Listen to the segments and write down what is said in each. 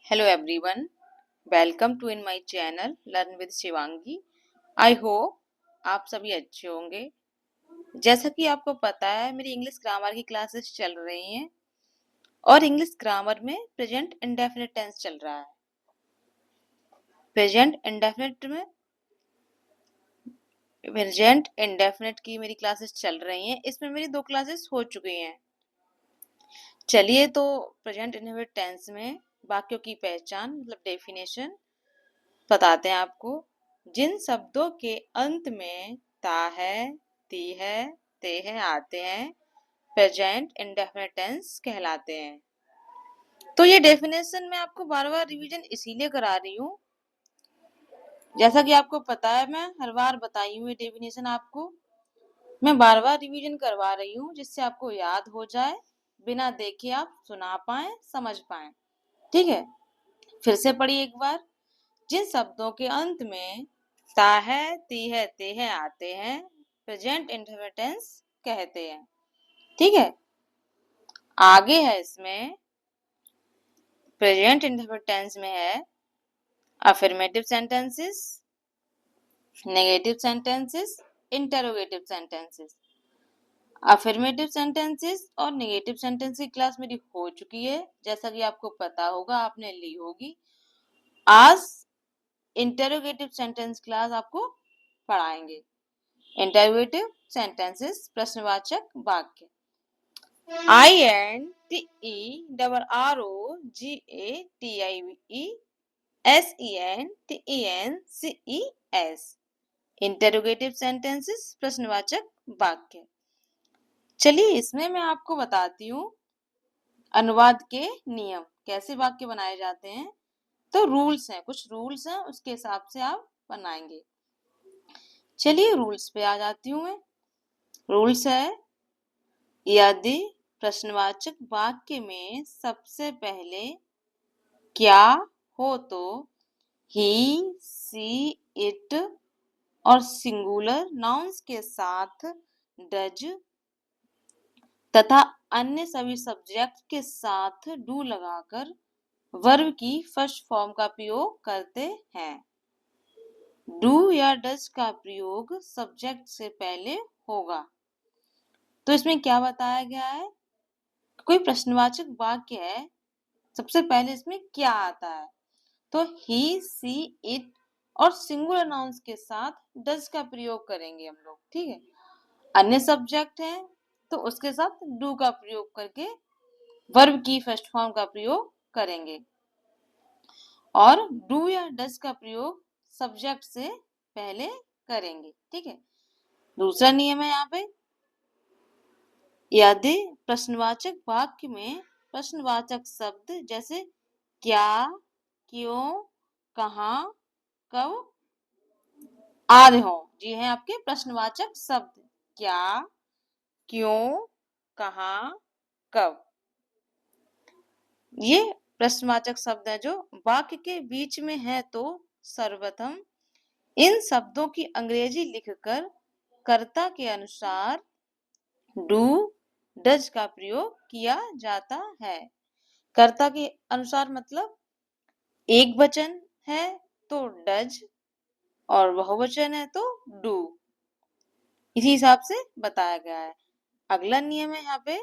Hello everyone, welcome to in my channel Learn with Shivangi. I hope आप सभी अच्छे होंगे। जैसा कि आपको पता है मेरी इंग्लिश ग्रामर की क्लासेस चल रही हैं और इंग्लिश ग्रामर में प्रेजेंट इंडेफिनिट टेंस चल रहा है। प्रेजेंट इंडेफिनिट की मेरी क्लासेस चल रही हैं। इसमें मेरी 2 क्लासेस हो चुकी हैं। चलिए तो प्रेजेंट इंडेफिनिट टेंस में वाक्यों की पहचान मतलब डेफिनेशन बताते हैं आपको। जिन शब्दों के अंत में ता है, ती है, ते है आते हैं प्रेजेंट इंडेफिनिट टेंस कहलाते हैं। तो ये डेफिनेशन मैं आपको बार बार रिवीजन इसीलिए करा रही हूँ, जैसा कि आपको पता है मैं हर बार बताई हूँ ये डेफिनेशन आपको। मैं बार बार रिवीजन करवा रही हूँ जिससे आपको याद हो जाए, बिना देखे आप सुना पाए, समझ पाए। ठीक है, फिर से पढ़िए एक बार। जिन शब्दों के अंत में ता है, ती है, ते है आते हैं प्रेजेंट इंडेफिनिट टेंस कहते हैं। ठीक है, आगे है इसमें प्रेजेंट इंडेफिनिट टेंस में है affirmative sentences, negative sentences, interrogative sentences. Affirmative sentences और नेगेटिव सेंटेंस की क्लास मेरी हो चुकी है, जैसा कि आपको पता होगा, आपने ली होगी। आज इंटरोगेटिव सेंटेंस क्लास आपको पढ़ाएंगे। इंटरोगेटिव सेंटेंसेस प्रश्नवाचक वाक्य। INTERROGATIVE इंटरोगेटिव सेंटेंसेस प्रश्नवाचक वाक्य। चलिए इसमें मैं आपको बताती हूँ अनुवाद के नियम, कैसे वाक्य बनाए जाते हैं। तो रूल्स हैं, कुछ रूल्स हैं, उसके हिसाब से आप बनाएंगे। चलिए रूल्स पे आ जाती हूँ मैं। रूल्स है, यदि प्रश्नवाचक वाक्य में सबसे पहले क्या हो तो ही, सी, इट और सिंगुलर नाउन्स के साथ डज तथा अन्य सभी सब्जेक्ट के साथ डू लगाकर वर्ब की फर्स्ट फॉर्म का प्रयोग करते हैं। डू या डज का प्रयोग सब्जेक्ट से पहले होगा। तो इसमें क्या बताया गया है, कोई प्रश्नवाचक वाक्य है, सबसे पहले इसमें क्या आता है, तो ही, सी, इट और सिंगुलर नाउन्स के साथ डज का प्रयोग करेंगे हम लोग। ठीक है, अन्य सब्जेक्ट है तो उसके साथ डू का प्रयोग करके वर्ब की फर्स्ट फॉर्म का प्रयोग करेंगे और डू या डज का प्रयोग सब्जेक्ट से पहले करेंगे। ठीक है, दूसरा नियम है यहाँ पे, यदि प्रश्नवाचक वाक्य में प्रश्नवाचक शब्द जैसे क्या, क्यों, कहाँ, कब आदि हो। जी हैं आपके प्रश्नवाचक शब्द, क्या, क्यों, कहाँ, कब। ये प्रश्नवाचक शब्द है जो वाक्य के बीच में है तो सर्वप्रथम इन शब्दों की अंग्रेजी लिखकर कर्ता के अनुसार डू, डज का प्रयोग किया जाता है। कर्ता के अनुसार मतलब एक वचन है तो डज और बहुवचन है तो डू, इसी हिसाब से बताया गया है। अगला नियम है यहाँ पे,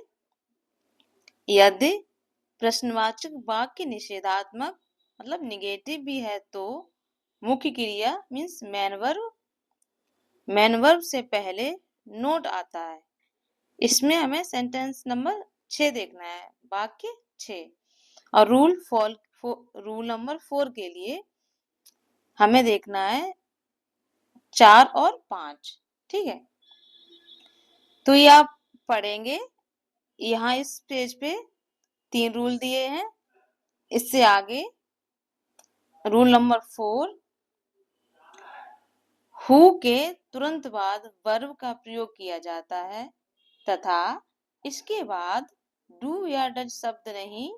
यदि प्रश्नवाचक वाक्य निषेधात्मक मतलब निगेटिव भी है तो मुख्य क्रिया मीन्स मेन वर्ब से पहले नोट आता है। इसमें हमें सेंटेंस नंबर 6 देखना है, वाक्य 6। और रूल नंबर 4 के लिए हमें देखना है 4 और 5। ठीक है, तो ये आप पढ़ेंगे। यहाँ इस पेज पे 3 रूल दिए हैं। इससे आगे रूल नंबर 4, हु के तुरंत बाद वर्ब का प्रयोग किया जाता है तथा इसके बाद डू या डज शब्द नहीं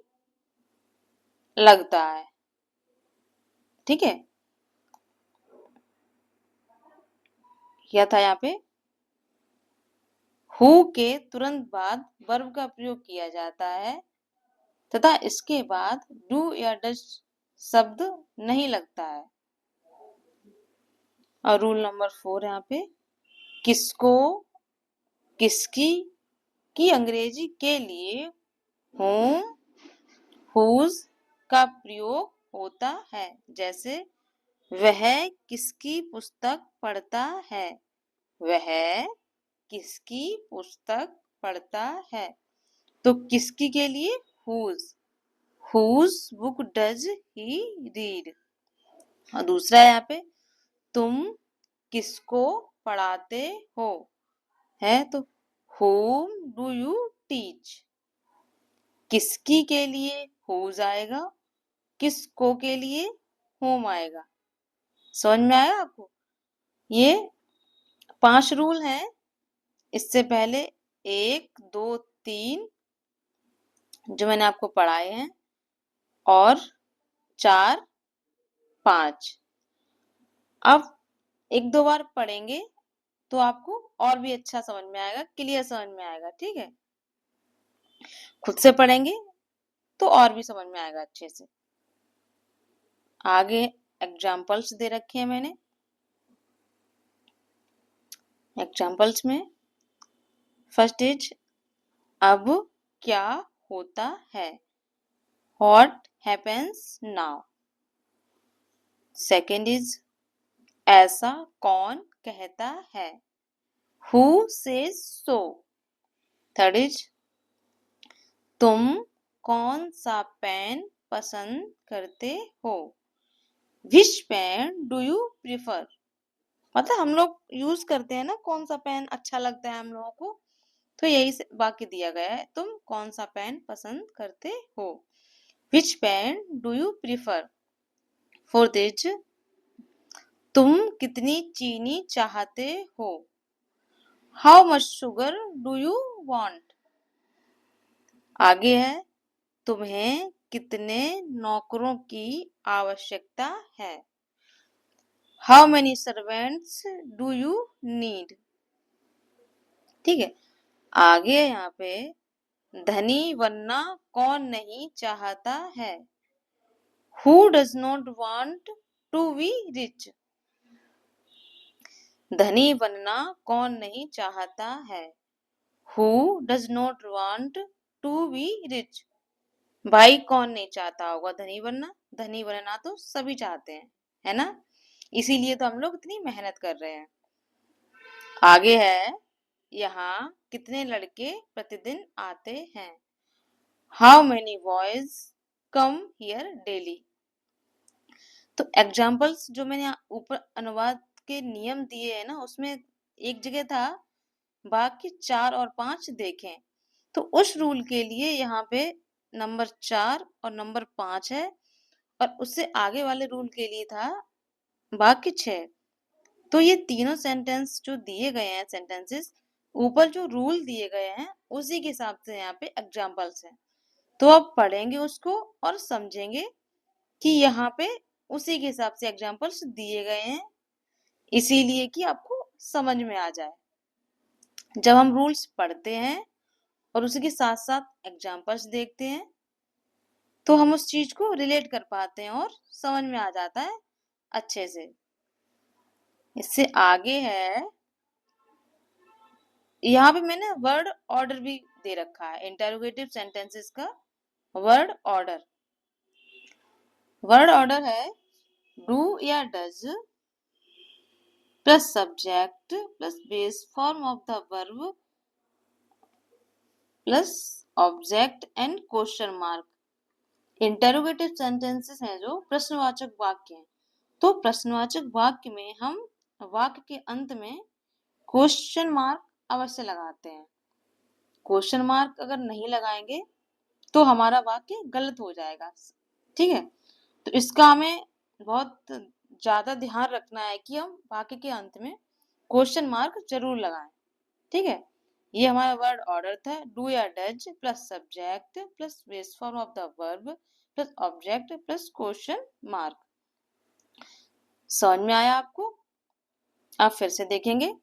लगता है। ठीक है, क्या था यहाँ पे, हु के तुरंत बाद वर्ब का प्रयोग किया जाता है तथा इसके बाद डू या डज शब्द नहीं लगता है। और रूल नंबर 4 यहाँ पे किसको, किसकी की अंग्रेजी के लिए whom, whose का प्रयोग होता है। जैसे वह किसकी पुस्तक पढ़ता है, वह किसकी पुस्तक पढ़ता है। तो किसकी के लिए whose book does he read। और दूसरा यहाँ पे तुम किसको पढ़ाते हो है, तो whom do you teach। किसकी के लिए whose आएगा, किसको के लिए whom आएगा। समझ में आया आपको? ये 5 रूल हैं। इससे पहले 1, 2, 3 जो मैंने आपको पढ़ाए हैं और 4, 5। अब 1-2 बार पढ़ेंगे तो आपको और भी अच्छा समझ में आएगा, क्लियर समझ में आएगा। ठीक है, खुद से पढ़ेंगे तो और भी समझ में आएगा अच्छे से। आगे एग्जाम्पल्स दे रखे हैं मैंने। एग्जाम्पल्स में फर्स्ट इज अब क्या होता है, what happens now. Second is ऐसा कौन कहता है, who says so. Third is तुम कौन सा पेन पसंद करते हो, which pen do you prefer. मतलब हम लोग यूज करते हैं ना, कौन सा पेन अच्छा लगता है हम लोगों को, तो यही से वाक्य दिया गया है, तुम कौन सा पेन पसंद करते हो, which pen do you prefer. Fourth is तुम कितनी चीनी चाहते हो, how much sugar do you want. आगे है तुम्हें कितने नौकरों की आवश्यकता है, how many servants do you need. ठीक है, आगे यहाँ पे धनी बनना कौन नहीं चाहता है, who does not want to be rich. धनी बनना कौन नहीं चाहता है, who does not want to be rich. भाई कौन नहीं चाहता होगा धनी बनना, धनी बनना तो सभी चाहते हैं, है ना, इसीलिए तो हम लोग इतनी मेहनत कर रहे हैं। आगे है यहाँ कितने लड़के प्रतिदिन आते हैं, how many boys come here daily. तो एग्जाम्पल्स जो मैंने ऊपर अनुवाद के नियम दिए हैं ना, उसमें एक जगह था वाक्य 4 और 5 देखें, तो उस रूल के लिए यहाँ पे नंबर 4 और नंबर 5 है, और उससे आगे वाले रूल के लिए था वाक्य 6। तो ये तीनों सेंटेंस जो दिए गए हैं, सेंटेंसेस ऊपर जो रूल दिए गए हैं उसी के हिसाब से यहाँ पे एग्जाम्पल्स हैं। तो आप पढ़ेंगे उसको और समझेंगे कि यहाँ पे उसी के हिसाब से एग्जाम्पल्स दिए गए हैं, इसीलिए कि आपको समझ में आ जाए। जब हम रूल्स पढ़ते हैं और उसी के साथ साथ एग्जाम्पल्स देखते हैं तो हम उस चीज को रिलेट कर पाते हैं और समझ में आ जाता है अच्छे से। इससे आगे है यहाँ पे मैंने वर्ड ऑर्डर भी दे रखा है, इंटरोगेटिव सेंटेंसेस का वर्ड ऑर्डर। वर्ड ऑर्डर है डू या does plus subject plus base form of the verb plus object and question mark. Interrogative sentences हैं जो प्रश्नवाचक वाक्य हैं, तो प्रश्नवाचक वाक्य में हम वाक्य के अंत में क्वेश्चन मार्क अवश्य लगाते हैं। क्वेश्चन मार्क अगर नहीं लगाएंगे तो हमारा वाक्य गलत हो जाएगा। ठीक है, तो इसका हमें बहुत ज्यादा ध्यान रखना है कि हम वाक्य के अंत में क्वेश्चन मार्क जरूर लगाएं। ठीक है, ये हमारा वर्ड ऑर्डर था, डू या does plus subject plus base form of the verb plus object plus question mark. समझ में आया आपको? आप फिर से देखेंगे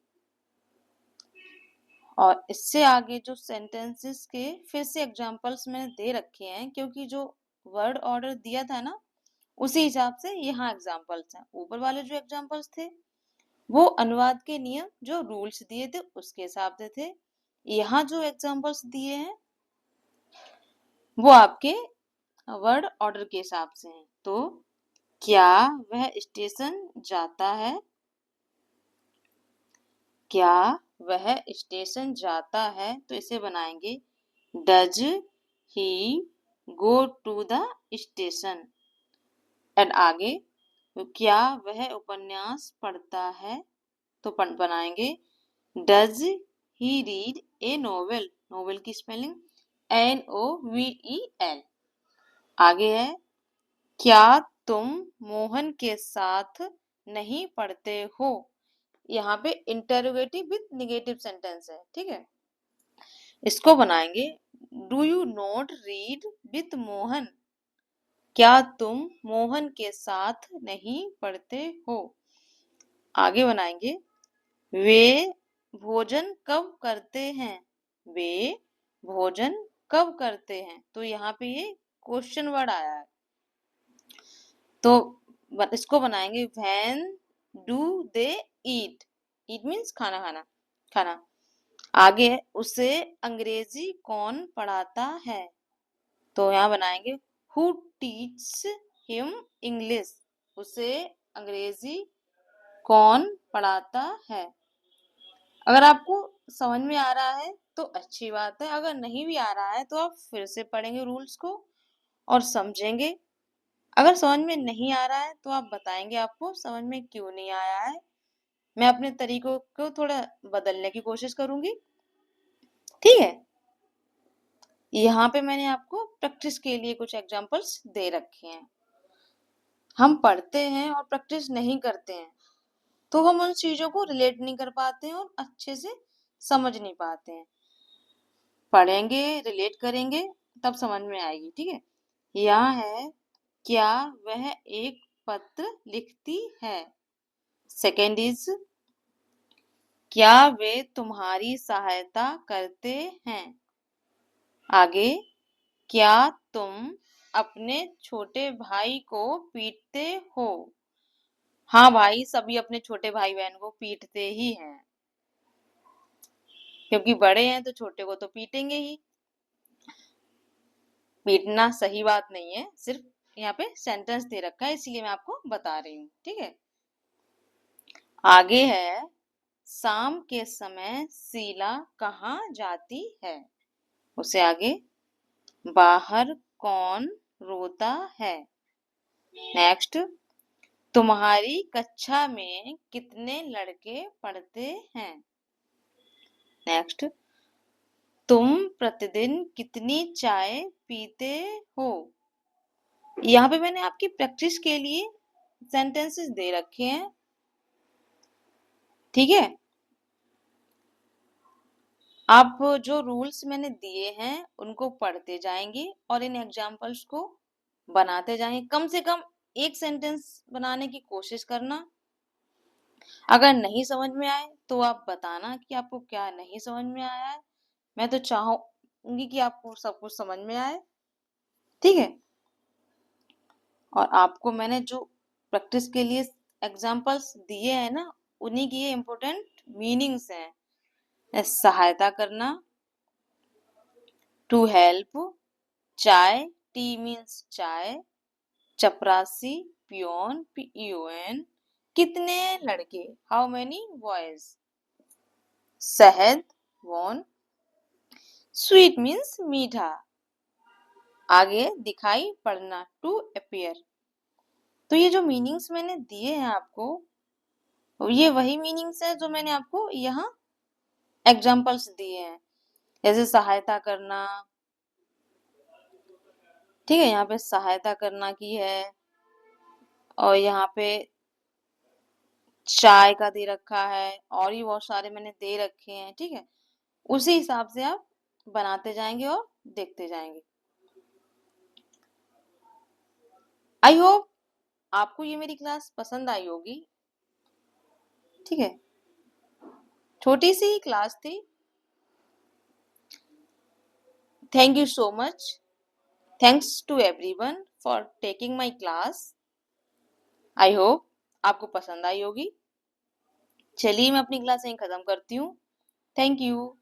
और इससे आगे जो सेंटेंसेस के फिर से एग्जांपल्स मैंने दे रखे हैं, क्योंकि जो वर्ड ऑर्डर दिया था ना उसी हिसाब से यहाँ एग्जाम्पल्स हैं। ऊपर वाले जो एग्जाम्पल्स थे वो अनुवाद के नियम जो रूल्स दिए थे उसके हिसाब से थे। यहाँ जो एग्जाम्पल्स दिए हैं वो आपके वर्ड ऑर्डर के हिसाब से हैं। तो क्या वह स्टेशन जाता है? क्या वह स्टेशन जाता है? तो इसे बनाएंगे does he go to the station. And आगे तो क्या वह उपन्यास पढ़ता है? तो बनाएंगे does he read a novel. Novel की स्पेलिंग NOVEL। आगे है क्या तुम मोहन के साथ नहीं पढ़ते हो? यहाँ पे इंटरोगेटिव विद नेगेटिव सेंटेंस है, ठीक है। इसको बनाएंगे do you not read with Mohan? क्या तुम मोहन के साथ नहीं पढ़ते हो? आगे बनाएंगे वे भोजन कब करते हैं? वे भोजन कब करते हैं? तो यहाँ पे ये क्वेश्चन वर्ड आया है, तो इसको बनाएंगे when do they eat. Eat means खाना खाना, खाना। आगे है उसे अंग्रेजी कौन पढ़ाता है? तो यहाँ बनाएंगे हु टीच हिम इंग्लिश। उसे अंग्रेजी कौन पढ़ाता है? अगर आपको समझ में आ रहा है तो अच्छी बात है, अगर नहीं भी आ रहा है तो आप फिर से पढ़ेंगे रूल्स को और समझेंगे। अगर समझ में नहीं आ रहा है तो आप बताएंगे आपको समझ में क्यों नहीं आया है। मैं अपने तरीकों को थोड़ा बदलने की कोशिश करूंगी, ठीक है। यहाँ पे मैंने आपको प्रैक्टिस के लिए कुछ एग्जांपल्स दे रखे हैं। हम पढ़ते हैं और प्रैक्टिस नहीं करते हैं तो हम उन चीजों को रिलेट नहीं कर पाते हैं और अच्छे से समझ नहीं पाते हैं। पढ़ेंगे, रिलेट करेंगे, तब समझ में आएगी, ठीक है। यहाँ है क्या वह एक पत्र लिखती है? सेकेंड इज क्या वे तुम्हारी सहायता करते हैं? आगे क्या तुम अपने छोटे भाई को पीटते हो? हाँ भाई, सभी अपने छोटे भाई बहन को पीटते ही हैं, क्योंकि बड़े हैं तो छोटे को तो पीटेंगे ही। पीटना सही बात नहीं है, सिर्फ यहाँ पे सेंटेंस दे रखा है इसलिए मैं आपको बता रही हूँ, ठीक है। आगे है शाम के समय शीला कहाँ जाती है? उसे आगे बाहर कौन रोता है? नेक्स्ट तुम्हारी कक्षा में कितने लड़के पढ़ते हैं? नेक्स्ट तुम प्रतिदिन कितनी चाय पीते हो? यहाँ पे मैंने आपकी प्रैक्टिस के लिए सेंटेंसेस दे रखे हैं, ठीक है। आप जो रूल्स मैंने दिए हैं उनको पढ़ते जाएंगे और इन एग्जाम्पल्स को बनाते जाएंगे। कम से कम एक सेंटेंस बनाने की कोशिश करना। अगर नहीं समझ में आए तो आप बताना कि आपको क्या नहीं समझ में आया है। मैं तो चाहूंगी कि आपको सब कुछ समझ में आए, ठीक है। और आपको मैंने जो प्रैक्टिस के लिए एग्जाम्पल्स दिए हैं ना, उन्हीं की ये इम्पोर्टेंट मीनिंग्स हैं। सहायता करना, टू हेल्प, चाय, टी मीन्स चाय, चपरासी, पियोन, PEON, कितने लड़के, हाउ मेनी बॉयज, शहद, वॉन, स्वीट मीन्स मीठा। आगे दिखाई पड़ना, टू अपीयर। तो ये जो मीनिंग्स मैंने दिए हैं आपको, ये वही मीनिंग्स है जो मैंने आपको यहाँ एग्जाम्पल्स दिए हैं। जैसे सहायता करना, ठीक है, यहाँ पे सहायता करना की है, और यहाँ पे चाय का दे रखा है, और भी बहुत सारे मैंने दे रखे हैं, ठीक है। उसी हिसाब से आप बनाते जाएंगे और देखते जाएंगे। आई होप आपको ये मेरी क्लास पसंद आई होगी, ठीक है। छोटी सी ही क्लास थी। Thank you so much. Thanks to everyone for taking my class. I hope आपको पसंद आई होगी। चलिए मैं अपनी क्लास यहीं खत्म करती हूँ। Thank you.